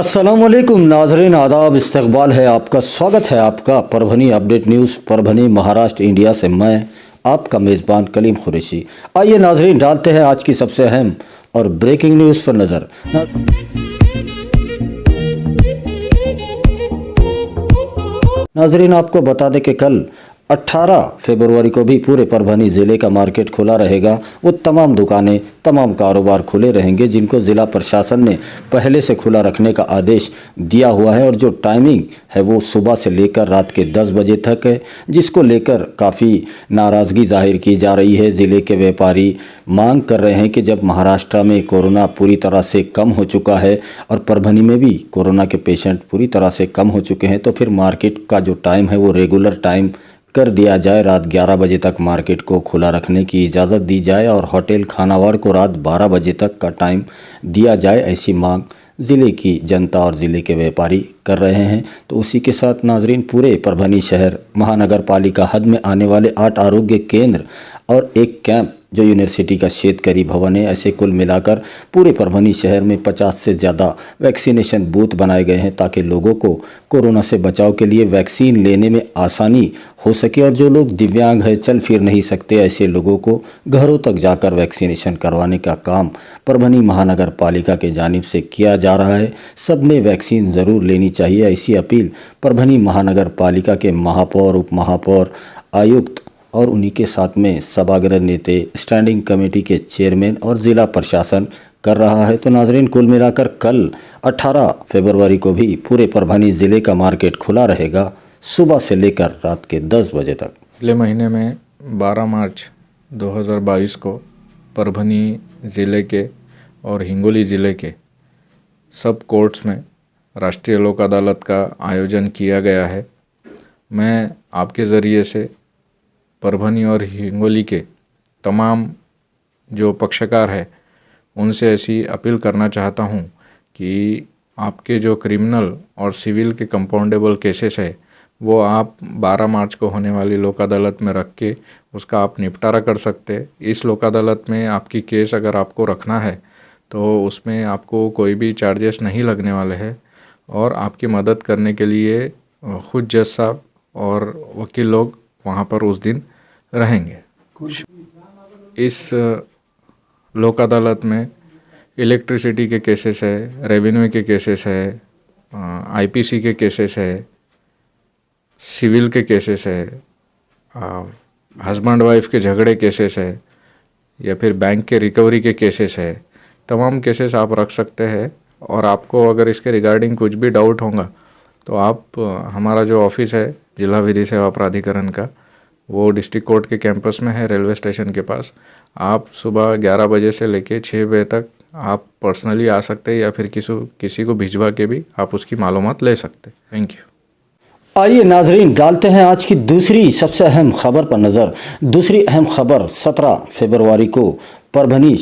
अस्सलामुअलैकुम नाज़रीन, आदाब, इस्तकबाल है आपका, स्वागत है आपका Parbhani update news Parbhani Maharashtra India से। मैं आपका मेज़बान कलीम कुरैशी। आइए नाज़रीन, डालते हैं आज की सबसे अहम और ब्रेकिंग न्यूज़ पर नज़र। नाज़रीन, आपको बता दें कि कल 18 फरवरी को भी पूरे परभनी ज़िले का मार्केट खुला रहेगा। वो तमाम दुकानें, तमाम कारोबार खुले रहेंगे जिनको ज़िला प्रशासन ने पहले से खुला रखने का आदेश दिया हुआ है। और जो टाइमिंग है वो सुबह से लेकर रात के 10 बजे तक है, जिसको लेकर काफ़ी नाराज़गी जाहिर की जा रही है। ज़िले के व्यापारी मांग कर रहे हैं कि जब महाराष्ट्र में कोरोना पूरी तरह से कम हो चुका है और परभनी में भी कोरोना के पेशेंट पूरी तरह से कम हो चुके हैं, तो फिर मार्केट का जो टाइम है वो रेगुलर टाइम कर दिया जाए। रात 11 बजे तक मार्केट को खुला रखने की इजाज़त दी जाए और होटल खानावार को रात 12 बजे तक का टाइम दिया जाए। ऐसी मांग ज़िले की जनता और ज़िले के व्यापारी कर रहे हैं। तो उसी के साथ नाजरीन, पूरे परभनी शहर महानगर पालिका हद में आने वाले 8 आरोग्य केंद्र और एक कैंप जो यूनिवर्सिटी का शेतकरी भवन है, ऐसे कुल मिलाकर पूरे परभनी शहर में 50 से ज़्यादा वैक्सीनेशन बूथ बनाए गए हैं ताकि लोगों को कोरोना से बचाव के लिए वैक्सीन लेने में आसानी हो सके। और जो लोग दिव्यांग हैं, चल फिर नहीं सकते, ऐसे लोगों को घरों तक जाकर वैक्सीनेशन करवाने का काम परभनी महानगर पालिका के जानिब से किया जा रहा है। सब ने वैक्सीन ज़रूर लेनी चाहिए, ऐसी अपील परभनी महानगर पालिका के महापौर, उप महापौर, आयुक्त और उन्हीं के साथ में सभागृह नेता, स्टैंडिंग कमेटी के चेयरमैन और ज़िला प्रशासन कर रहा है। तो नाजरीन, कुल मिलाकर कल 18 फरवरी को भी पूरे परभनी ज़िले का मार्केट खुला रहेगा सुबह से लेकर रात के 10 बजे तक। अगले महीने में 12 मार्च 2022 को परभनी ज़िले के और हिंगोली ज़िले के सब कोर्ट्स में राष्ट्रीय लोक अदालत का आयोजन किया गया है। मैं आपके ज़रिए से परभनी और हिंगोली के तमाम जो पक्षकार हैं उनसे ऐसी अपील करना चाहता हूं कि आपके जो क्रिमिनल और सिविल के कंपाउंडेबल केसेस है वो आप 12 मार्च को होने वाली लोक अदालत में रख के उसका आप निपटारा कर सकते हैं। इस लोक अदालत में आपकी केस अगर आपको रखना है तो उसमें आपको कोई भी चार्जेस नहीं लगने वाले हैं और आपकी मदद करने के लिए खुद जज साहब और वकील लोग वहाँ पर उस दिन रहेंगे। इस लोक अदालत में इलेक्ट्रिसिटी के केसेस है, रेवेन्यू के केसेस है, आईपीसी के केसेस है, सिविल के केसेस है, हस्बैंड वाइफ के झगड़े केसेस है या फिर बैंक के रिकवरी के केसेस है। तमाम केसेस आप रख सकते हैं और आपको अगर इसके रिगार्डिंग कुछ भी डाउट होगा तो आप हमारा जो ऑफिस है जिला विधि सेवा प्राधिकरण का, वो डिस्ट्रिक्ट कोर्ट के कैंपस में है, रेलवे स्टेशन के पास। आप सुबह 11 बजे से लेके 6 बजे तक आप पर्सनली आ सकते हैं या फिर किसी को भिजवा के भी आप उसकी मालूमात ले सकते हैं। Thank you. आइए नाजरीन, डालते हैं आज की दूसरी सबसे अहम खबर पर नज़र। दूसरी अहम खबर 17 फरवरी को परभनी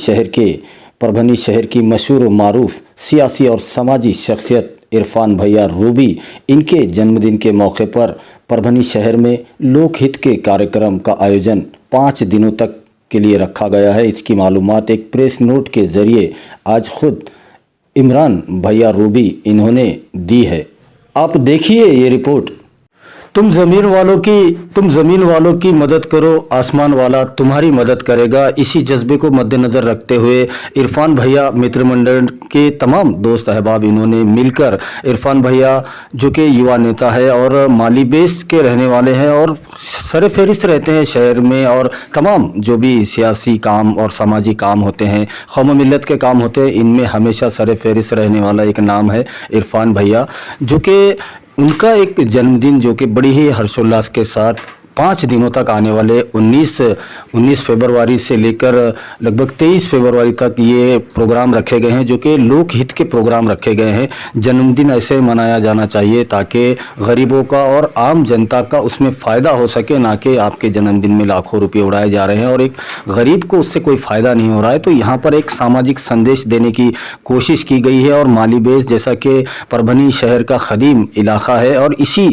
शहर की मशहूर मारूफ सियासी और समाजी शख्सियत इरफान भैया रूबी, इनके जन्मदिन के मौके पर परभनी शहर में लोकहित के कार्यक्रम का आयोजन 5 दिनों तक के लिए रखा गया है। इसकी मालूमात एक प्रेस नोट के ज़रिए आज खुद इमरान भैया रूबी इन्होंने दी है। आप देखिए ये रिपोर्ट। तुम ज़मीन वालों की मदद करो, आसमान वाला तुम्हारी मदद करेगा। इसी जज्बे को मद्देनज़र रखते हुए इरफान भैया मित्र मंडल के तमाम दोस्त अहबाब इन्होंने मिलकर, इरफान भैया जो कि युवा नेता है और माली बेस के रहने वाले हैं और सर फहरिस्त रहते हैं शहर में, और तमाम जो भी सियासी काम और सामाजिक काम होते हैं, कौम मिलत के काम होते हैं, इनमें हमेशा सर फहरिस्त रहने वाला एक नाम है इरफान भैया, जो कि उनका एक जन्मदिन जो कि बड़ी ही हर्षोल्लास के साथ 5 दिनों तक आने वाले 19 फरवरी से लेकर लगभग 23 फरवरी तक ये प्रोग्राम रखे गए हैं, जो कि लोकहित के प्रोग्राम रखे गए हैं। जन्मदिन ऐसे मनाया जाना चाहिए ताकि गरीबों का और आम जनता का उसमें फ़ायदा हो सके, ना कि आपके जन्मदिन में लाखों रुपये उड़ाए जा रहे हैं और एक गरीब को उससे कोई फ़ायदा नहीं हो रहा है। तो यहाँ पर एक सामाजिक संदेश देने की कोशिश की गई है और माली बेस जैसा कि परभनी शहर का ख़दीम इलाका है और इसी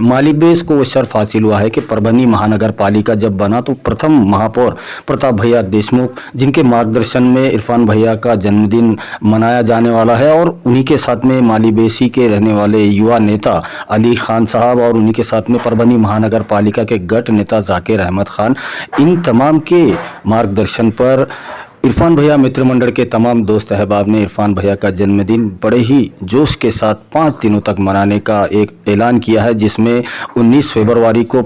माली बेस को वो शर्फ हासिल हुआ है कि परभनी महानगर पालिका जब बना तो प्रथम महापौर प्रताप भैया देशमुख, जिनके मार्गदर्शन में इरफान भैया का जन्मदिन मनाया जाने वाला है, और उन्हीं के साथ में माली बेसी के रहने वाले युवा नेता अली खान साहब और उन्हीं के साथ में परभनी महानगर पालिका के गट नेता जाकिर अहमद खान, इन तमाम के मार्गदर्शन पर इरफान भैया मित्र मंडल के तमाम दोस्त अहबाब ने इरफान भैया का जन्मदिन बड़े ही जोश के साथ 5 दिनों तक मनाने का एक ऐलान किया है, जिसमें 19 फरवरी को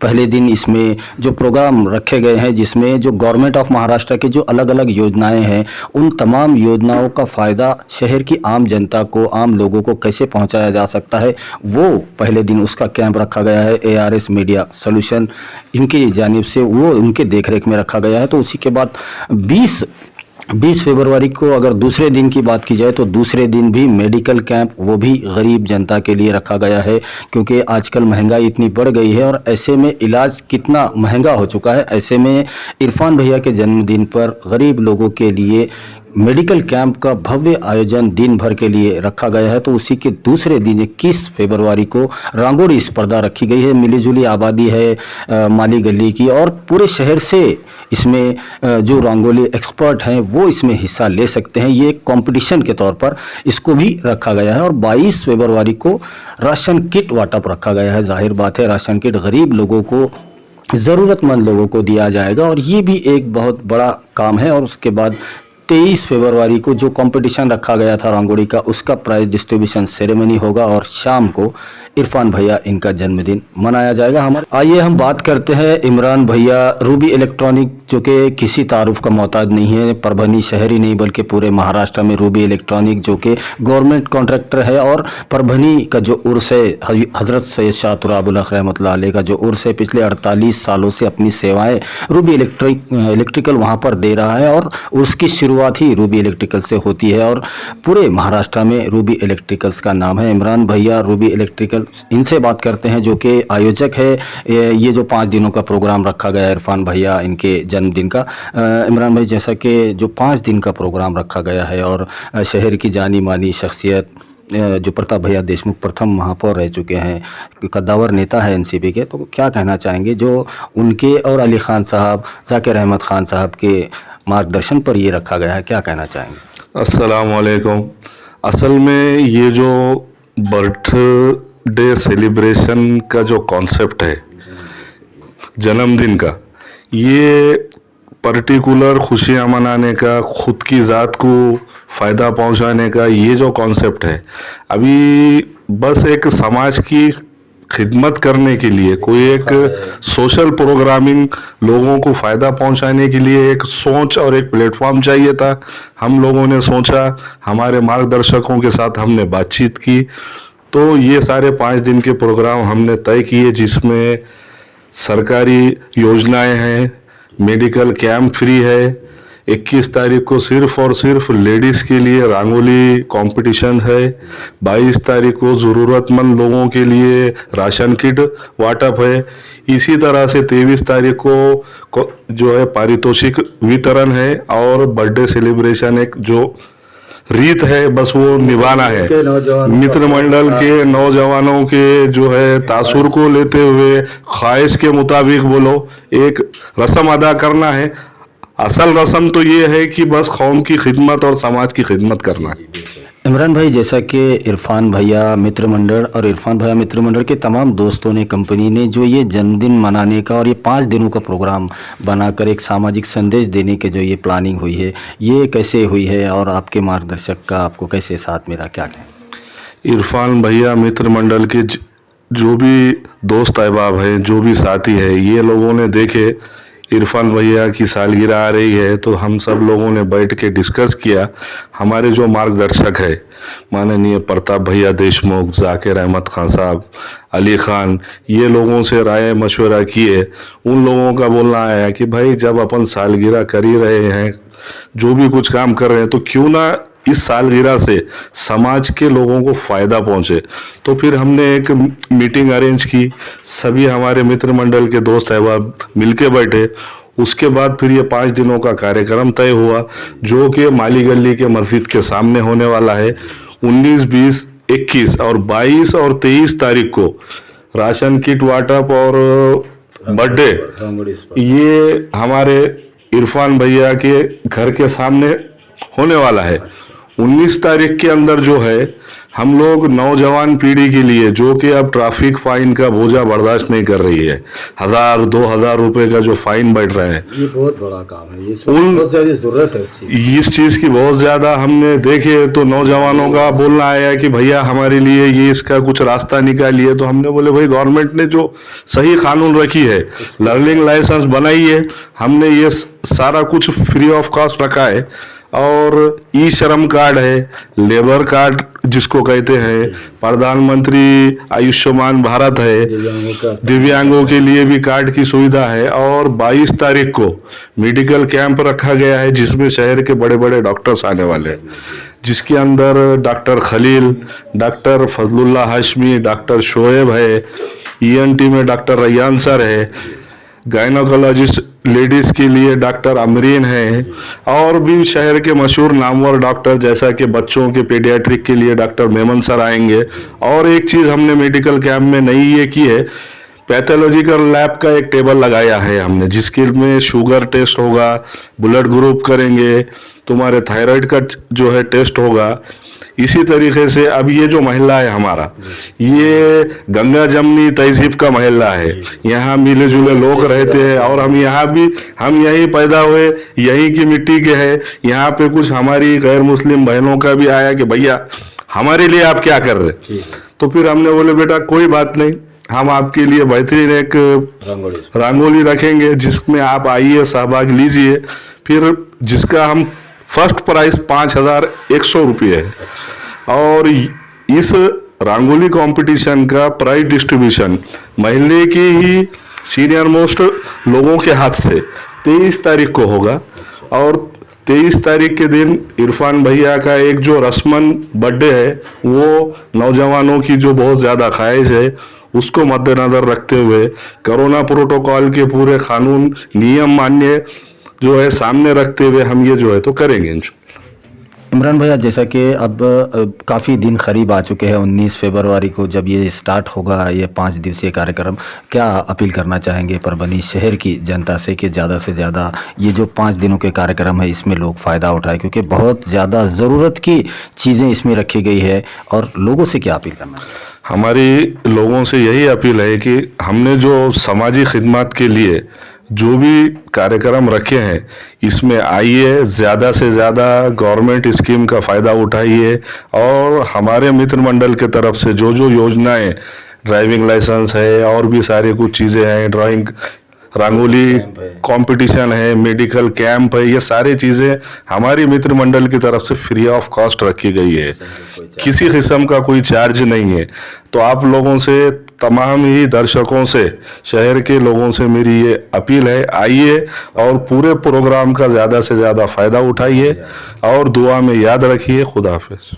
पहले दिन इसमें जो प्रोग्राम रखे गए हैं, जिसमें जो गवर्नमेंट ऑफ महाराष्ट्र के जो अलग अलग योजनाएं हैं, उन तमाम योजनाओं का फ़ायदा शहर की आम जनता को, आम लोगों को कैसे पहुंचाया जा सकता है, वो पहले दिन उसका कैंप रखा गया है। ARS मीडिया सोल्यूशन इनकी जानिब से वो उनके देखरेख में रखा गया है। तो उसी के बाद 20 फरवरी को अगर दूसरे दिन की बात की जाए तो दूसरे दिन भी मेडिकल कैंप, वो भी गरीब जनता के लिए रखा गया है, क्योंकि आजकल महंगाई इतनी बढ़ गई है और ऐसे में इलाज कितना महंगा हो चुका है। ऐसे में इरफान भैया के जन्मदिन पर गरीब लोगों के लिए मेडिकल कैंप का भव्य आयोजन दिन भर के लिए रखा गया है। तो उसी के दूसरे दिन 21 फरवरी को रंगोली स्पर्धा रखी गई है। मिलीजुली आबादी है माली गली की, और पूरे शहर से इसमें जो रंगोली एक्सपर्ट हैं वो इसमें हिस्सा ले सकते हैं। ये एक कंपटीशन के तौर पर इसको भी रखा गया है। और 22 फरवरी को राशन किट वाटअप रखा गया है। जाहिर बात है, राशन किट गरीब लोगों को, ज़रूरतमंद लोगों को दिया जाएगा, और ये भी एक बहुत बड़ा काम है। और उसके बाद 23 फरवरी को जो कंपटीशन रखा गया था रंगोली का, उसका प्राइज डिस्ट्रीब्यूशन सेरेमनी होगा, और शाम को इरफान भैया इनका जन्मदिन मनाया जाएगा। आइए हम बात करते हैं इमरान भैया। रूबी इलेक्ट्रॉनिक जो कि किसी तारुफ का मोहताज नहीं है, परभनी शहर ही नहीं बल्कि पूरे महाराष्ट्र में रूबी इलेक्ट्रॉनिक जो कि गवर्नमेंट कॉन्ट्रैक्टर है, और परभनी का जो उर्स है, हजरत सैयद शाह तुराबुल-हक रहमतुल्लाह अलैह का जो उर्स है, पिछले 48 सालों से अपनी सेवाएं रूबी इलेक्ट्रिकल वहाँ पर दे रहा है, और उसकी शुरुआत ही रूबी इलेक्ट्रिकल से होती है, और पूरे महाराष्ट्र में रूबी इलेक्ट्रिकल्स का नाम है। इमरान भैया रूबी इलेक्ट्रिकल, इनसे बात करते हैं जो कि आयोजक है। ये जो 5 दिनों का प्रोग्राम रखा गया है इरफान भैया इनके जन्मदिन का। इमरान भाई, जैसा कि जो 5 दिन का प्रोग्राम रखा गया है, और शहर की जानी मानी शख्सियत जो प्रताप भैया देशमुख प्रथम महापौर रह चुके हैं, कद्दावर नेता है NCP के, तो क्या कहना चाहेंगे जो उनके और अली खान साहब, जाकिर अहमद खान साहब के मार्गदर्शन पर ये रखा गया है, क्या कहना चाहेंगे? अस्सलाम वालेकुम। असल में ये जो बर्थडे सेलिब्रेशन का जो कॉन्सेप्ट है जन्मदिन का, ये पर्टिकुलर खुशियाँ मनाने का, खुद की ज़ात को फ़ायदा पहुंचाने का ये जो कॉन्सेप्ट है, अभी बस एक समाज की खिदमत करने के लिए, कोई एक सोशल प्रोग्रामिंग, लोगों को फ़ायदा पहुंचाने के लिए एक सोच और एक प्लेटफॉर्म चाहिए था। हम लोगों ने सोचा, हमारे मार्गदर्शकों के साथ हमने बातचीत की, तो ये सारे 5 दिन के प्रोग्राम हमने तय किए, जिसमें सरकारी योजनाएं हैं, मेडिकल कैंप फ्री है, 21 तारीख को सिर्फ और सिर्फ लेडीज़ के लिए रंगोली कंपटीशन है, 22 तारीख को ज़रूरतमंद लोगों के लिए राशन किट वाटअप है, इसी तरह से 23 तारीख को जो है पारितोषिक वितरण है, और बर्थडे सेलिब्रेशन एक जो रीत है बस वो निभाना है। मित्र मंडल के नौजवानों के जो है तासुर को लेते हुए ख्वाहिश के मुताबिक बोलो एक रस्म अदा करना है। असल रस्म तो ये है कि बस कौम की खिदमत और समाज की खिदमत करना है। इमरान भाई, जैसा कि इरफान भैया मित्र मंडल और इरफान भैया मित्र मंडल के तमाम दोस्तों ने, कंपनी ने जो ये जन्मदिन मनाने का और ये 5 दिनों का प्रोग्राम बनाकर एक सामाजिक संदेश देने के जो ये प्लानिंग हुई है, ये कैसे हुई है और आपके मार्गदर्शक का आपको कैसे साथ मिला, क्या कहें? इरफान भैया मित्र मंडल के जो भी दोस्त अहबाब हैं, जो भी साथी है, ये लोगों ने देखे इरफान भैया की सालगिरह आ रही है, तो हम सब लोगों ने बैठ के डिस्कस किया। हमारे जो मार्गदर्शक है माननीय प्रताप भैया देशमुख, जाकिर अहमद खान साहब, अली खान, ये लोगों से राय मशवरा किए। उन लोगों का बोलना आया कि भाई जब अपन सालगिरह कर ही रहे हैं, जो भी कुछ काम कर रहे हैं, तो क्यों ना इस सालगिरह से समाज के लोगों को फ़ायदा पहुंचे। तो फिर हमने एक मीटिंग अरेंज की, सभी हमारे मित्र मंडल के दोस्त अहबाब मिलके बैठे। उसके बाद फिर ये 5 दिनों का कार्यक्रम तय हुआ, जो कि माली गली के मस्जिद के सामने होने वाला है। 19, 20, 21 और 22 और 23 तारीख को राशन किट वाटप और बर्थडे ये हमारे इरफान भैया के घर के सामने होने वाला है। 19 तारीख के अंदर जो है हम लोग नौजवान पीढ़ी के लिए जो कि अब ट्रैफिक फाइन का बोझा बर्दाश्त नहीं कर रही है, 1000-2000 रुपए का जो फाइन बैठ रहे हैं, ये बहुत बड़ा काम है, ये बहुत ज्यादा जरूरत है इस चीज की बहुत ज्यादा हमने देखे। तो नौजवानों का बोलना आया कि भैया हमारे लिए ये इसका कुछ रास्ता निकालिए। तो हमने बोले भाई गवर्नमेंट ने जो सही कानून रखी है, लर्निंग लाइसेंस बनाई है, हमने ये सारा कुछ फ्री ऑफ कॉस्ट रखा है। और ई श्रम कार्ड है, लेबर कार्ड जिसको कहते हैं, प्रधानमंत्री आयुष्मान भारत है, दिव्यांगों के लिए भी कार्ड की सुविधा है। और 22 तारीख को मेडिकल कैंप रखा गया है जिसमें शहर के बड़े बड़े डॉक्टर्स आने वाले हैं, जिसके अंदर doctor Khalil, doctor Fazlullah Hashmi, doctor Shoaib है, ENT में डॉक्टर रैयान सर है, गायनोकोलॉजिस्ट लेडीज के लिए डॉक्टर अमरीन है, और भी शहर के मशहूर नामवर डॉक्टर जैसा कि बच्चों के पीडियाट्रिक के लिए डॉक्टर मेमन सर आएंगे। और एक चीज़ हमने मेडिकल कैंप में नई ये की है, पैथोलॉजिकल लैब का एक टेबल लगाया है हमने, जिसके में शुगर टेस्ट होगा, ब्लड ग्रुप करेंगे, तुम्हारे थायराइड का जो है टेस्ट होगा। इसी तरीके से अब ये जो मोहल्ला है हमारा, ये गंगा जमनी तहजीब का मोहल्ला है, यहाँ मिले जुले लोग रहते हैं। और हम यहीं पैदा हुए, यहीं की मिट्टी के हैं। यहाँ पे कुछ हमारी गैर मुस्लिम बहनों का भी आया कि भैया हमारे लिए आप क्या कर रहे। तो फिर हमने बोले बेटा कोई बात नहीं, हम आपके लिए बेहतरीन एक रंगोली रखेंगे जिसमें आप आइए, सहभाग लीजिए। फिर जिसका हम फर्स्ट प्राइस 5100 रुपये है। और इस रंगोली कंपटीशन का प्राइज डिस्ट्रीब्यूशन महल्ले के ही सीनियर मोस्ट लोगों के हाथ से 23 तारीख को होगा। और 23 तारीख के दिन इरफान भैया का एक जो रस्मन बर्थडे है, वो नौजवानों की जो बहुत ज़्यादा ख्वाहिश है, उसको मद्देनजर रखते हुए कोरोना प्रोटोकॉल के पूरे कानून नियम मान्य जो है सामने रखते हुए हम ये जो है तो करेंगे इंशाल्लाह। इमरान भैया, जैसा कि अब काफ़ी दिन करीब आ चुके हैं, 19 फरवरी को जब ये स्टार्ट होगा ये 5 दिवसीय कार्यक्रम, क्या अपील करना चाहेंगे परभनी शहर की जनता से कि ज़्यादा से ज़्यादा ये जो 5 दिनों के कार्यक्रम है इसमें लोग फ़ायदा उठाएं, क्योंकि बहुत ज़्यादा ज़रूरत की चीज़ें इसमें रखी गई है, और लोगों से क्या अपील करना चाहिए? हमारी लोगों से यही अपील है कि हमने जो समाजी खिदमत के लिए जो भी कार्यक्रम रखे हैं, इसमें आइए, ज़्यादा से ज़्यादा गवर्नमेंट स्कीम का फ़ायदा उठाइए। और हमारे मित्र मंडल के तरफ से जो जो योजनाएं, ड्राइविंग लाइसेंस है और भी सारी कुछ चीज़ें हैं, ड्राइंग रंगोली कंपटीशन है, मेडिकल कैंप है, ये सारी चीज़ें हमारी मित्र मंडल की तरफ से फ्री ऑफ कॉस्ट रखी गई है, किसी किस्म का कोई चार्ज नहीं है। तो आप लोगों से, तमाम ही दर्शकों से, शहर के लोगों से मेरी ये अपील है, आइए और पूरे प्रोग्राम का ज़्यादा से ज़्यादा फ़ायदा उठाइए और दुआ में याद रखिए। खुदा हाफिज़।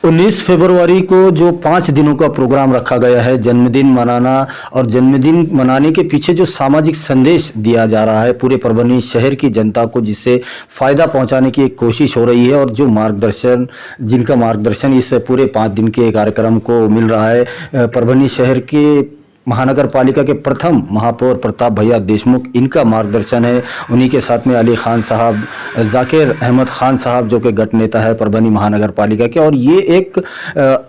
19 फरवरी को जो 5 दिनों का प्रोग्राम रखा गया है, जन्मदिन मनाना, और जन्मदिन मनाने के पीछे जो सामाजिक संदेश दिया जा रहा है पूरे परभनी शहर की जनता को, जिससे फ़ायदा पहुंचाने की एक कोशिश हो रही है, और जो मार्गदर्शन, जिनका मार्गदर्शन इस पूरे 5 दिन के कार्यक्रम को मिल रहा है, परभनी शहर के महानगर पालिका के प्रथम महापौर प्रताप भैया देशमुख, इनका मार्गदर्शन है। उन्हीं के साथ में अली खान साहब, जाकिर अहमद खान साहब जो कि गट नेता है परभनी महानगर पालिका के, और ये एक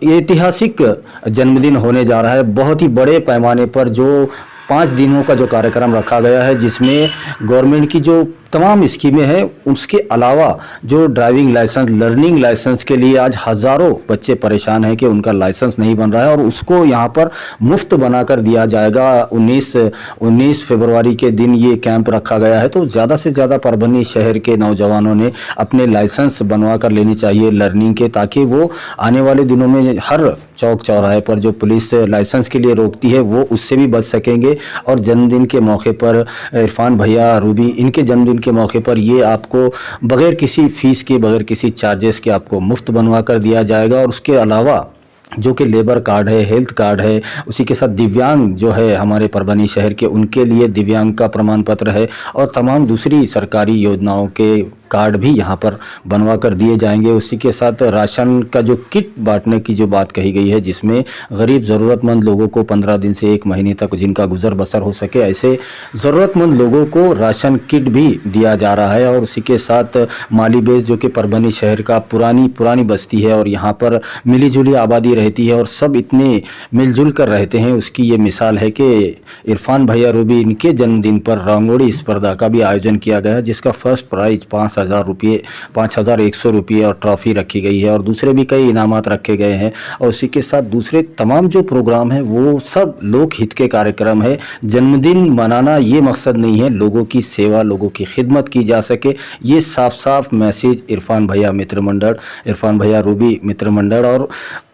ऐतिहासिक जन्मदिन होने जा रहा है बहुत ही बड़े पैमाने पर। जो 5 दिनों का जो कार्यक्रम रखा गया है, जिसमें गवर्नमेंट की जो तमाम स्कीमें हैं, उसके अलावा जो ड्राइविंग लाइसेंस, लर्निंग लाइसेंस के लिए आज हज़ारों बच्चे परेशान हैं कि उनका लाइसेंस नहीं बन रहा है, और उसको यहाँ पर मुफ्त बनाकर दिया जाएगा। 19 फरवरी के दिन ये कैंप रखा गया है। तो ज़्यादा से ज़्यादा परभनी शहर के नौजवानों ने अपने लाइसेंस बनवा कर लेनी चाहिए लर्निंग के, ताकि वो आने वाले दिनों में हर चौक चौराहे पर जो पुलिस लाइसेंस के लिए रोकती है वो उससे भी बच सकेंगे। और जन्मदिन के मौके पर इरफान भैया, रूबी, इनके जन्मदिन के मौके पर ये आपको बगैर किसी फीस के, बगैर किसी चार्जेस के आपको मुफ्त बनवा कर दिया जाएगा। और उसके अलावा जो कि लेबर कार्ड है, हेल्थ कार्ड है, उसी के साथ दिव्यांग जो है हमारे परभनी शहर के, उनके लिए दिव्यांग का प्रमाण पत्र है, और तमाम दूसरी सरकारी योजनाओं के कार्ड भी यहाँ पर बनवा कर दिए जाएंगे। उसी के साथ राशन का जो किट बांटने की जो बात कही गई है, जिसमें गरीब ज़रूरतमंद लोगों को 15 दिन से 1 महीने तक जिनका गुजर बसर हो सके, ऐसे ज़रूरतमंद लोगों को राशन किट भी दिया जा रहा है। और उसी के साथ माली बेस, जो कि परभनी शहर का पुरानी बस्ती है और यहाँ पर मिलीजुली आबादी रहती है और सब इतने मिलजुल कर रहते हैं, उसकी ये मिसाल है कि इरफान भैया रूबी, इनके जन्मदिन पर रंगोली स्पर्धा का भी आयोजन किया गया, जिसका फर्स्ट प्राइज 5,000 रुपये, 5,100 रुपये और ट्रॉफी रखी गई है और दूसरे भी कई इनामात रखे गए हैं। और उसी के साथ दूसरे तमाम जो प्रोग्राम है वो सब लोक हित के कार्यक्रम है। जन्मदिन मनाना ये मकसद नहीं है, लोगों की सेवा, लोगों की खिदमत की जा सके, ये साफ साफ मैसेज इरफान भैया मित्र मंडल, इरफान भैया रूबी मित्र मंडल और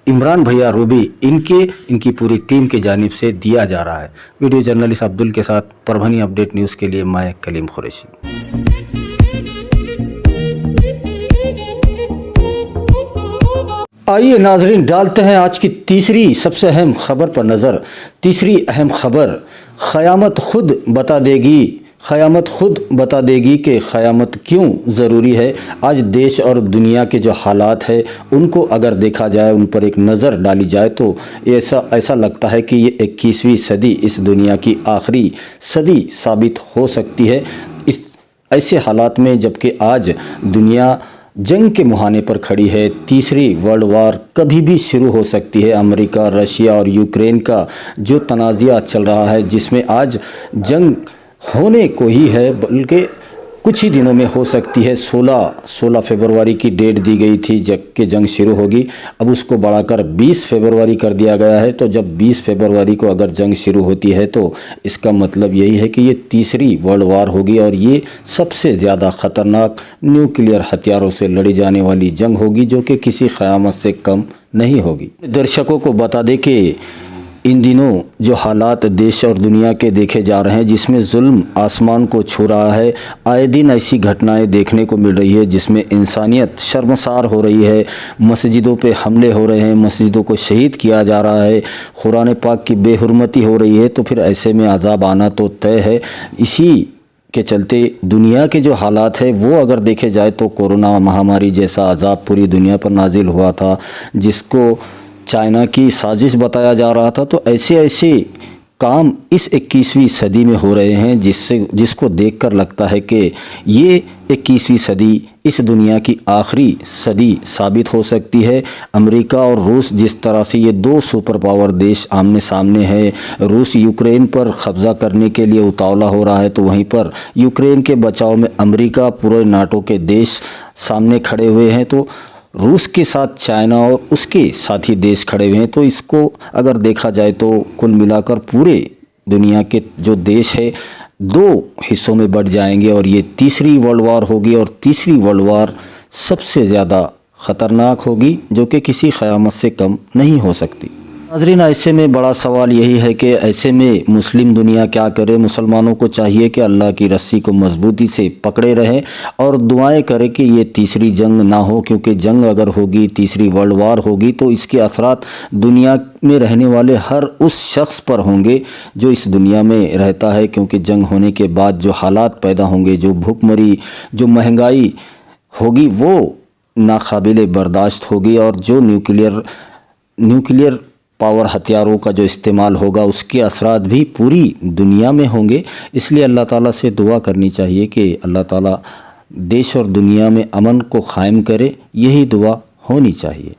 इमरान भैया रूबी इनकी पूरी टीम की जानिब से दिया जा रहा है। वीडियो जर्नलिस्ट अब्दुल के साथ परभनी अपडेट न्यूज़ के लिए मैं कलीम कुरैशी। आइए नाजरीन, डालते हैं आज की तीसरी सबसे अहम खबर पर नज़र। तीसरी अहम खबर, क़यामत खुद बता देगी, क़यामत खुद बता देगी कि क़यामत क्यों ज़रूरी है। आज देश और दुनिया के जो हालात है उनको अगर देखा जाए, उन पर एक नज़र डाली जाए तो ऐसा लगता है कि ये 21वीं सदी इस दुनिया की आखिरी सदी साबित हो सकती है। इस ऐसे हालात में जबकि आज दुनिया जंग के मुहाने पर खड़ी है, तीसरी वर्ल्ड वार कभी भी शुरू हो सकती है। अमेरिका, रशिया और यूक्रेन का जो तनाज़ा चल रहा है, जिसमें आज जंग होने को ही है, बल्कि कुछ ही दिनों में हो सकती है। 16 फरवरी की डेट दी गई थी जबकि जंग शुरू होगी, अब उसको बढ़ाकर 20 फरवरी कर दिया गया है। तो जब 20 फरवरी को अगर जंग शुरू होती है तो इसका मतलब यही है कि ये तीसरी वर्ल्ड वार होगी और ये सबसे ज़्यादा ख़तरनाक न्यूक्लियर हथियारों से लड़ी जाने वाली जंग होगी, जो कि किसी क़यामत से कम नहीं होगी। दर्शकों को बता दें कि इन दिनों जो हालात देश और दुनिया के देखे जा रहे हैं, जिसमें जुल्म आसमान को छू रहा है, आए दिन ऐसी घटनाएं देखने को मिल रही है जिसमें इंसानियत शर्मसार हो रही है। मस्जिदों पे हमले हो रहे हैं, मस्जिदों को शहीद किया जा रहा है, कुरान पाक की बेहुरमती हो रही है। तो फिर ऐसे में अज़ाब आना तो तय है। इसी के चलते दुनिया के जो हालात है वो अगर देखे जाए तो कोरोना महामारी जैसा अज़ाब पूरी दुनिया पर नाजिल हुआ था, जिसको चाइना की साजिश बताया जा रहा था। तो ऐसे काम इस 21वीं सदी में हो रहे हैं जिसको देखकर लगता है कि ये 21वीं सदी इस दुनिया की आखिरी सदी साबित हो सकती है। अमेरिका और रूस, जिस तरह से ये 2 सुपर पावर देश आमने सामने हैं, रूस यूक्रेन पर कब्ज़ा करने के लिए उतावला हो रहा है, तो वहीं पर यूक्रेन के बचाव में अमेरिका, पूरे नाटो के देश सामने खड़े हुए हैं। तो रूस के साथ चाइना और उसके साथी देश खड़े हुए हैं। तो इसको अगर देखा जाए तो कुल मिलाकर पूरे दुनिया के जो देश है 2 हिस्सों में बढ़ जाएंगे और ये तीसरी वर्ल्ड वार होगी और तीसरी वर्ल्ड वार सबसे ज़्यादा ख़तरनाक होगी, जो कि किसी क़यामत से कम नहीं हो सकती। नाज़रीन, ऐसे में बड़ा सवाल यही है कि ऐसे में मुस्लिम दुनिया क्या करे। मुसलमानों को चाहिए कि अल्लाह की रस्सी को मजबूती से पकड़े रहें और दुआएं करें कि ये तीसरी जंग ना हो, क्योंकि जंग अगर होगी, तीसरी वर्ल्ड वार होगी, तो इसके असरात दुनिया में रहने वाले हर उस शख्स पर होंगे जो इस दुनिया में रहता है। क्योंकि जंग होने के बाद जो हालात पैदा होंगे, जो भूखमरी, जो महंगाई होगी, वो नाकाबिले बर्दाश्त होगी और जो न्यूक्लियर पावर हथियारों का जो इस्तेमाल होगा उसके असरात भी पूरी दुनिया में होंगे। इसलिए अल्लाह ताला से दुआ करनी चाहिए कि अल्लाह ताला देश और दुनिया में अमन को कायम करे, यही दुआ होनी चाहिए।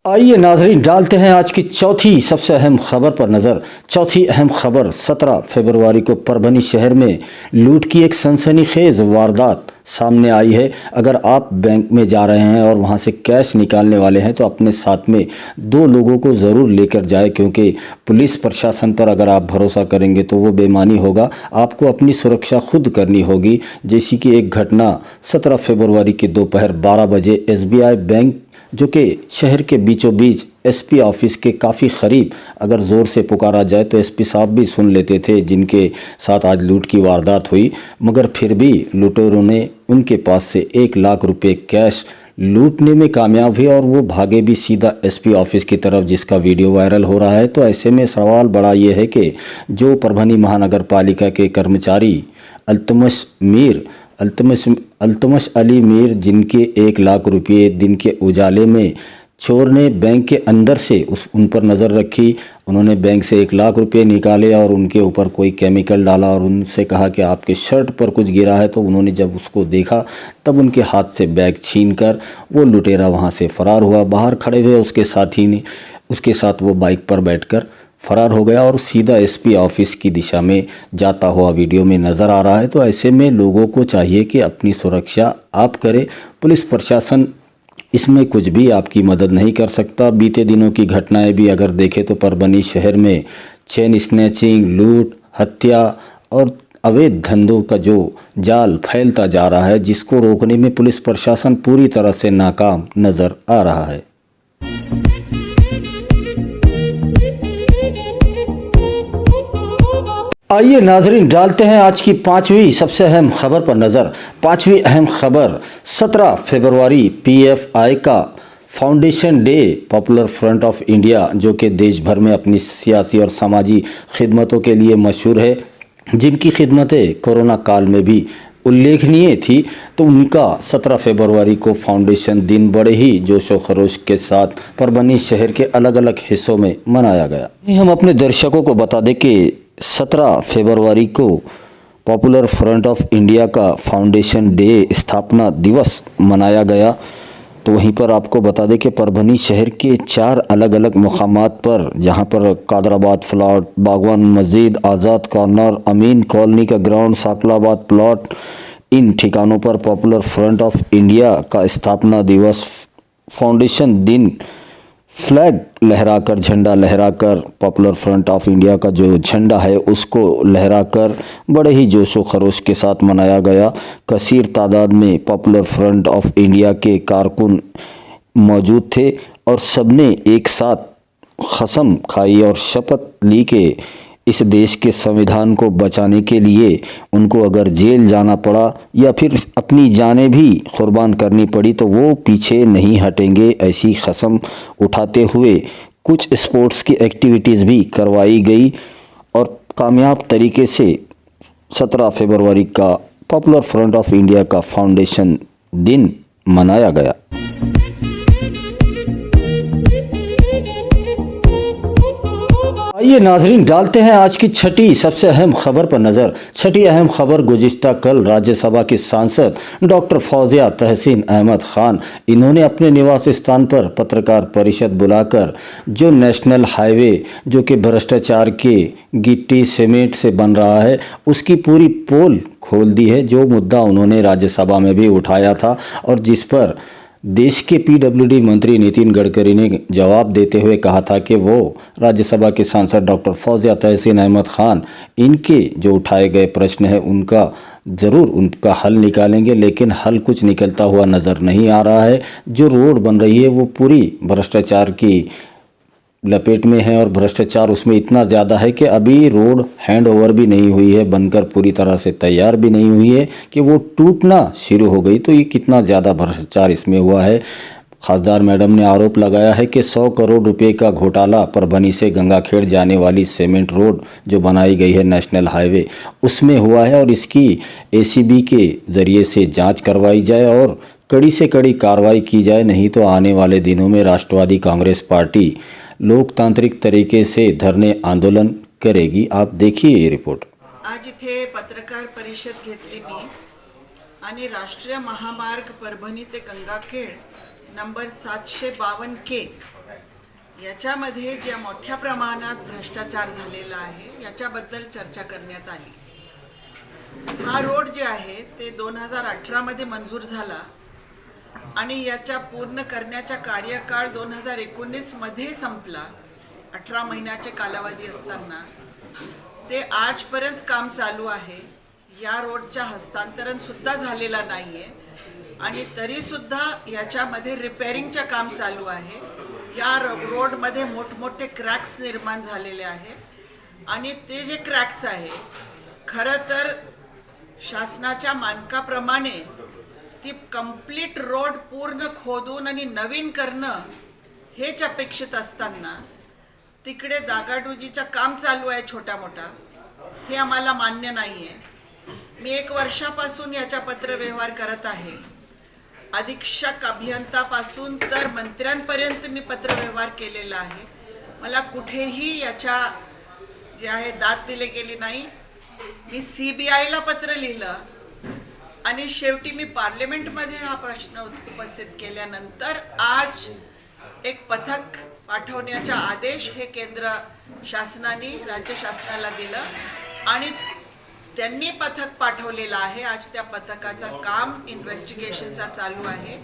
आइए नाजरीन, डालते हैं आज की चौथी सबसे अहम खबर पर नज़र। चौथी अहम खबर, 17 फरवरी को परभनी शहर में लूट की एक सनसनीखेज वारदात सामने आई है। अगर आप बैंक में जा रहे हैं और वहां से कैश निकालने वाले हैं तो अपने साथ में 2 लोगों को ज़रूर लेकर जाए, क्योंकि पुलिस प्रशासन पर अगर आप भरोसा करेंगे तो वो बेईमानी होगा। आपको अपनी सुरक्षा खुद करनी होगी। जैसी कि एक घटना 17 फरवरी की दोपहर 12 बजे SBI बैंक, जो कि शहर के बीचों बीच SP ऑफिस के काफ़ी क़रीब अगर ज़ोर से पुकारा जाए तो SP साहब भी सुन लेते थे, जिनके साथ आज लूट की वारदात हुई। मगर फिर भी लुटेरों ने उनके पास से 1 लाख रुपए कैश लूटने में कामयाब हुए और वो भागे भी सीधा एसपी ऑफिस की तरफ, जिसका वीडियो वायरल हो रहा है। तो ऐसे में सवाल बड़ा ये है कि जो परभनी महानगर पालिका के कर्मचारी अल्तमश अली मीर, जिनके 1 लाख रुपये दिन के उजाले में चोर ने बैंक के अंदर से उन पर नज़र रखी। उन्होंने बैंक से 1 लाख रुपये निकाले और उनके ऊपर कोई केमिकल डाला और उनसे कहा कि आपके शर्ट पर कुछ गिरा है। तो उन्होंने जब उसको देखा तब उनके हाथ से बैग छीनकर वो लुटेरा वहाँ से फरार हुआ। बाहर खड़े हुए उसके साथी ने उसके साथ वो बाइक पर बैठकर फरार हो गया और सीधा एसपी ऑफिस की दिशा में जाता हुआ वीडियो में नज़र आ रहा है। तो ऐसे में लोगों को चाहिए कि अपनी सुरक्षा आप करें। पुलिस प्रशासन इसमें कुछ भी आपकी मदद नहीं कर सकता। बीते दिनों की घटनाएं भी अगर देखें तो परभनी शहर में चेन स्नैचिंग, लूट, हत्या और अवैध धंधों का जो जाल फैलता जा रहा है, जिसको रोकने में पुलिस प्रशासन पूरी तरह से नाकाम नज़र आ रहा है। आइए नाजरीन, डालते हैं आज की 5वीं सबसे अहम खबर पर नज़र। 5वीं अहम खबर 17 फरवरी पीएफआई का foundation day. Popular front of India, जो कि देश भर में अपनी सियासी और समाजी खिदमतों के लिए मशहूर है, जिनकी खिदमतें कोरोना काल में भी उल्लेखनीय थी, तो उनका 17 फरवरी को फाउंडेशन दिन बड़े ही जोशो खरोश के साथ परभनी शहर के अलग अलग हिस्सों में मनाया गया। हम अपने दर्शकों को बता दें कि 17 फरवरी को पॉपुलर फ्रंट ऑफ इंडिया का फाउंडेशन डे, स्थापना दिवस मनाया गया। तो वहीं पर आपको बता दें कि परभनी शहर के 4 अलग अलग मुकामात पर, जहां पर कादराबाद प्लॉट, बागवान मस्जिद, आज़ाद कॉर्नर, अमीन कॉलोनी का ग्राउंड, साकलाबाद प्लॉट, इन ठिकानों पर पॉपुलर फ्रंट ऑफ इंडिया का स्थापना दिवस, फाउंडेशन दिन फ्लैग लहराकर, झंडा लहराकर, पॉपुलर फ्रंट ऑफ इंडिया का जो झंडा है उसको लहराकर बड़े ही जोशो खरोश के साथ मनाया गया। कसीर तादाद में पॉपुलर फ्रंट ऑफ इंडिया के कारकुन मौजूद थे और सबने एक साथ कसम खाई और शपथ ली कि इस देश के संविधान को बचाने के लिए उनको अगर जेल जाना पड़ा या फिर अपनी जानें भी कुर्बान करनी पड़ी तो वो पीछे नहीं हटेंगे। ऐसी कसम उठाते हुए कुछ स्पोर्ट्स की एक्टिविटीज़ भी करवाई गई और कामयाब तरीके से 17 फरवरी का पॉपुलर फ्रंट ऑफ इंडिया का फाउंडेशन दिन मनाया गया। आइए नाजरीन, डालते हैं आज की 6ठी सबसे अहम खबर पर नज़र। 6ठी अहम खबर गुज़िश्ता कल राज्यसभा की सांसद डॉक्टर फौजिया तहसीन अहमद खान, इन्होंने अपने निवास स्थान पर पत्रकार परिषद बुलाकर जो नेशनल हाईवे, जो कि भ्रष्टाचार के गिट्टी सीमेंट से बन रहा है, उसकी पूरी पोल खोल दी है। जो मुद्दा उन्होंने राज्यसभा में भी उठाया था और जिस पर देश के पीडब्ल्यूडी मंत्री नितिन गडकरी ने जवाब देते हुए कहा था कि वो राज्यसभा के सांसद डॉक्टर फौजिया तहसीन अहमद खान, इनके जो उठाए गए प्रश्न है उनका ज़रूर उनका हल निकालेंगे, लेकिन हल कुछ निकलता हुआ नज़र नहीं आ रहा है। जो रोड बन रही है वो पूरी भ्रष्टाचार की लपेट में है और भ्रष्टाचार उसमें इतना ज़्यादा है कि अभी रोड हैंड ओवर भी नहीं हुई है, बनकर पूरी तरह से तैयार भी नहीं हुई है कि वो टूटना शुरू हो गई। तो ये कितना ज़्यादा भ्रष्टाचार इसमें हुआ है। खासदार मैडम ने आरोप लगाया है कि 100 करोड़ रुपए का घोटाला परभनी से गंगाखेड़ जाने वाली सीमेंट रोड जो बनाई गई है नेशनल हाईवे, उसमें हुआ है और इसकी एसीबी के ज़रिए से जाँच करवाई जाए और कड़ी से कड़ी कार्रवाई की जाए, नहीं तो आने वाले दिनों में राष्ट्रवादी कांग्रेस पार्टी लोकतांत्रिक तरीके से धरने आंदोलन करेगी। आप देखिए ये रिपोर्ट। आज इथे पत्रकार परिषद घेतली मी आणि राष्ट्रीय महामार्ग परभणी ते गंगाखेड नंबर 752 के याच्यामध्ये ज्या मोठ्या प्रमाणात भ्रष्टाचार झालेला आहे याच्याबद्दल चर्चा करण्यात आली। हा रोड जे आहे ते 2018 मध्ये मंजूर झाला आणि याचा पूर्ण करण्याचा कार्यकाळ 2019 मध्ये संपला। 18 महिन्याचे कालावधी असताना ते आजपर्यंत काम चालू आहे। या रोडचा हस्तांतरण सुद्धा झालेला नाहीये आणि तरी सुद्धा याच्यामध्ये रिपेअरिंगचे काम चालू आहे। या रोडमध्ये मोठमोठे क्रॅक्स निर्माण झालेले आहेत आणि ते जे क्रॅक्स आहे खरं तर शासनाच्या मानकाप्रमाणे ती कंप्लीट रोड पूर्ण खोदून आणि नवीन करणं हेच अपेक्षित असताना तिकडे दागाडुजीचं काम चालू आहे छोटा मोठा, हे आम्हाला मान्य नाही आहे. मी 1 वर्षापासून याचा पत्रव्यवहार करत आहे. अधीक्षक अभियंतापासून तर मंत्र्यांपर्यंत मी पत्रव्यवहार केलेला आहे. मला कुठेही याच्या जे आहे दाद दिली गेली नाही. मी CBIला पत्र लिहिलं आणि शेवटी मी पार्लमेंटमध्ये हा प्रश्न उपस्थित केल्यानंतर आज एक पथक पाठवण्याचा आदेश हे केंद्र शासनाने राज्य शासनाला दिलं आणि त्यांनी पथक पाठवलेलं आहे. आज त्या पथकाचं काम इन्व्हेस्टिगेशनचा चालू आहे.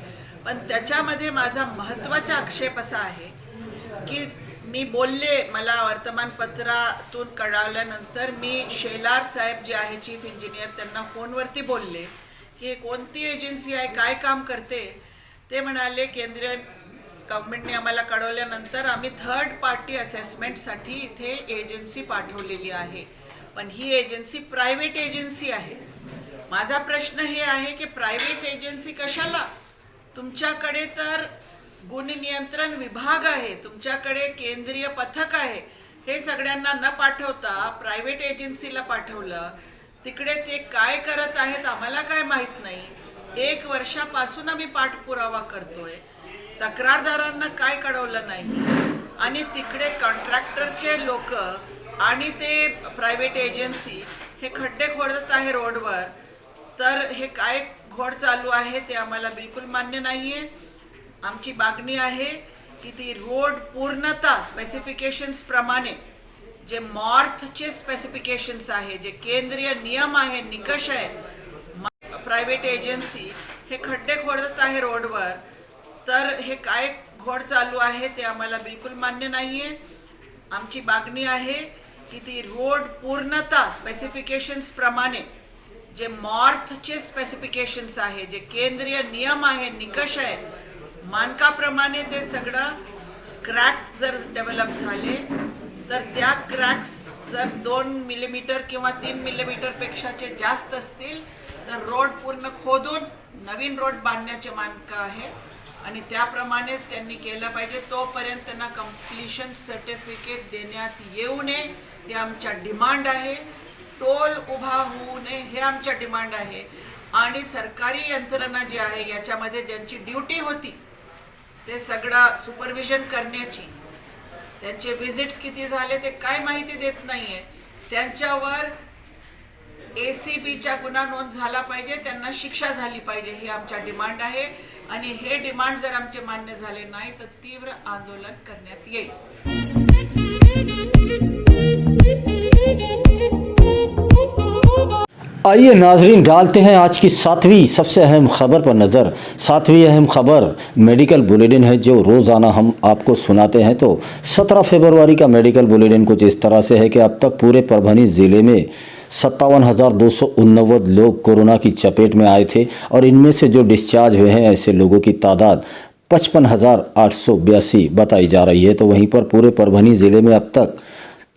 पण त्याच्यामध्ये माझा महत्त्वाचा आक्षेप असा आहे की मी बोलले, मला वर्तमानपत्रातून कळवल्यानंतर मी शेलार साहेब जे आहे चीफ इंजिनियर त्यांना फोनवरती बोलले की कोणती एजन्सी आहे, काय काम करते. ते म्हणाले केंद्रीय गव्हर्नमेंटने आम्हाला कळवल्यानंतर आम्ही थर्ड पार्टी असेसमेंटसाठी इथे एजन्सी पाठवलेली आहे. पण ही एजन्सी प्रायव्हेट एजन्सी आहे. माझा प्रश्न हे आहे की प्रायव्हेट एजन्सी कशाला? तुमच्याकडे तर गुन्हे नियंत्रण विभाग आहे, तुमच्याकडे केंद्रीय पथक आहे. हे सगळ्यांना न पाठवता प्रायव्हेट एजन्सीला पाठवलं. तिकडे ते काय करत आहेत आम्हाला काय माहीत नाही. 1 वर्षापासून आम्ही पाठपुरावा करतोय. तक्रारदारांना काय कळवलं नाही आणि तिकडे कॉन्ट्रॅक्टरचे लोक आणि ते प्रायव्हेट एजन्सी हे खड्डे खोदत आहे रोडवर. तर हे काय घोड चालू आहे ते आम्हाला बिलकुल मान्य नाही आहे. आमची मागणी आहे की ती रोड पूर्णतः स्पेसिफिकेशन्स प्रमाणे जे मॉर्थचे स्पेसिफिकेशन्स आहे, जे केंद्रीय नियम आहे, निकष आहे, प्रायव्हेट एजन्सी हे खड्डे खोदत आहे रोडवर. तर हे काय घोड चालू आहे ते आम्हाला बिलकुल मान्य नाही आहे. आमची मागणी आहे की ती रोड पूर्णतः स्पेसिफिकेशन्स प्रमाणे जे मॉर्थचे स्पेसिफिकेशन्स आहे, जे केंद्रीय नियम आहे, निकष आहे, मानकाप्रमाणे ते सगळं क्रॅक्स जर डेव्हलप झाले तर त्या क्रॅक्स जर 2 मिलीमीटर किंवा 3 मिलीमीटरपेक्षाचे जास्त असतील तर रोड पूर्ण खोदून नवीन रोड बांधण्याचे मानक आहे आणि त्याप्रमाणे त्यांनी केलं पाहिजे. तोपर्यंत त्यांना कंप्लीशन सर्टिफिकेट देण्यात येऊ नये, हे आमच्या डिमांड आहे. टोल उभा होऊ नये हे आमच्या डिमांड आहे. आणि सरकारी यंत्रणा जी आहे याच्यामध्ये ज्यांची ड्युटी होती ते सगळं सुपरविजन करण्याची, त्यांचे व्हिजिट्स किती झाले ते काय माहिती देत नाहीये. त्यांच्यावर ACBचा गुन्हा नोंद झाला पाहिजे, त्यांना शिक्षा झाली पाहिजे, ही आमच्या डिमांड आहे. आणि हे डिमांड जर आमचे मान्य झाले नाही तर तीव्र आंदोलन करण्यात येईल. आइए नाजरीन, डालते हैं आज की 7वीं सबसे अहम खबर पर नज़र। 7वीं अहम खबर मेडिकल बुलेटिन है जो रोज़ाना हम आपको सुनाते हैं। तो 17 फरवरी का मेडिकल बुलेटिन कुछ इस तरह से है कि अब तक पूरे परभनी ज़िले में 57,289 लोग कोरोना की चपेट में आए थे और इनमें से जो डिस्चार्ज हुए हैं ऐसे लोगों की तादाद 55,882 बताई जा रही है। तो वहीं पर पूरे परभनी ज़िले में अब तक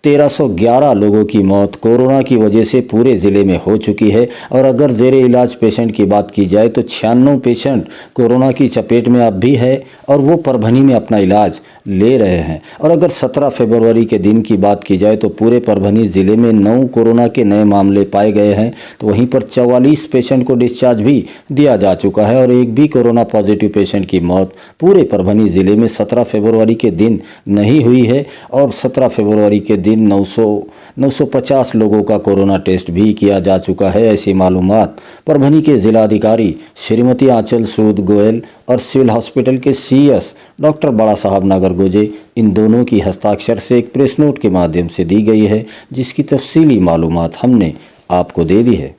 1311 लोगों की मौत कोरोना की वजह से पूरे ज़िले में हो चुकी है। और अगर ज़ेरे इलाज पेशेंट की बात की जाए तो 96 पेशेंट कोरोना की चपेट में अब भी है और वो परभनी में अपना इलाज ले रहे हैं। और अगर 17 फरवरी के दिन की बात की जाए तो पूरे परभनी ज़िले में 9 कोरोना के नए मामले पाए गए हैं। तो वहीं पर 44 पेशेंट को डिस्चार्ज भी दिया जा चुका है और एक भी कोरोना पॉजिटिव पेशेंट की मौत पूरे परभनी ज़िले में 17 फरवरी के दिन नहीं हुई है। और 17 फरवरी के दिन 950 लोगों का कोरोना टेस्ट भी किया जा चुका है। ऐसी मालूमात परभनी के जिलाधिकारी श्रीमती आंचल सूद गोयल और सिविल हॉस्पिटल के CS डॉक्टर बड़ा साहब नागर गोजे इन दोनों की हस्ताक्षर से एक प्रेस नोट के माध्यम से दी गई है, जिसकी तफसीली मालूमात हमने आपको दे दी है।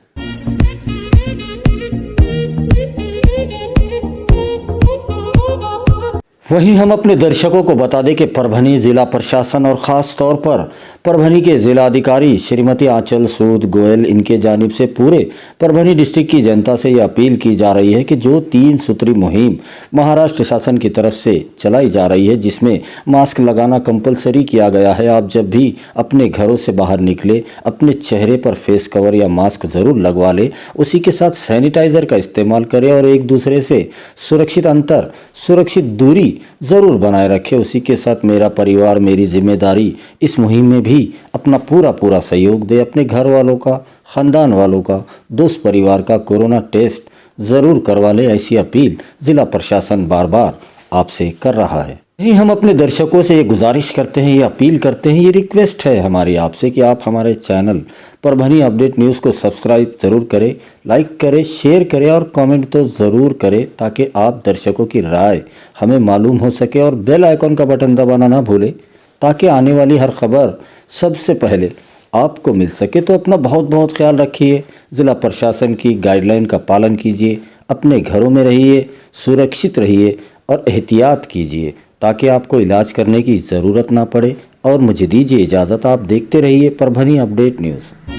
वहीं हम अपने दर्शकों को बता दें कि परभनी ज़िला प्रशासन और ख़ास तौर पर परभनी के जिलाधिकारी श्रीमती आंचल सूद गोयल इनके जानिब से पूरे परभनी डिस्ट्रिक्ट की जनता से यह अपील की जा रही है कि जो 3 सूत्री मुहिम महाराष्ट्र शासन की तरफ से चलाई जा रही है, जिसमें मास्क लगाना कंपलसरी किया गया है। आप जब भी अपने घरों से बाहर निकले अपने चेहरे पर फेस कवर या मास्क ज़रूर लगवा ले, उसी के साथ सैनिटाइज़र का इस्तेमाल करें और एक दूसरे से सुरक्षित अंतर, सुरक्षित दूरी ज़रूर बनाए रखें। उसी के साथ मेरा परिवार मेरी जिम्मेदारी इस मुहिम में भी अपना पूरा सहयोग दे। अपने घर वालों का, खानदान वालों का, दोस्त परिवार का कोरोना टेस्ट ज़रूर करवा ले। ऐसी अपील जिला प्रशासन बार बार आपसे कर रहा है। यही हम अपने दर्शकों से ये गुजारिश करते हैं, ये अपील करते हैं, ये रिक्वेस्ट है हमारी आपसे कि आप हमारे चैनल परभनी अपडेट न्यूज़ को सब्सक्राइब ज़रूर करें, लाइक करें, शेयर करें और कमेंट तो ज़रूर करें, ताकि आप दर्शकों की राय हमें मालूम हो सके। और बेल आइकॉन का बटन दबाना ना भूलें, ताकि आने वाली हर खबर सबसे पहले आपको मिल सके। तो अपना बहुत ख्याल रखिए, ज़िला प्रशासन की गाइडलाइन का पालन कीजिए, अपने घरों में रहिए, सुरक्षित रहिए और एहतियात कीजिए, ताकि आपको इलाज करने की ज़रूरत ना पड़े। और मुझे दीजिए इजाज़त, आप देखते रहिए परभनी अपडेट न्यूज़।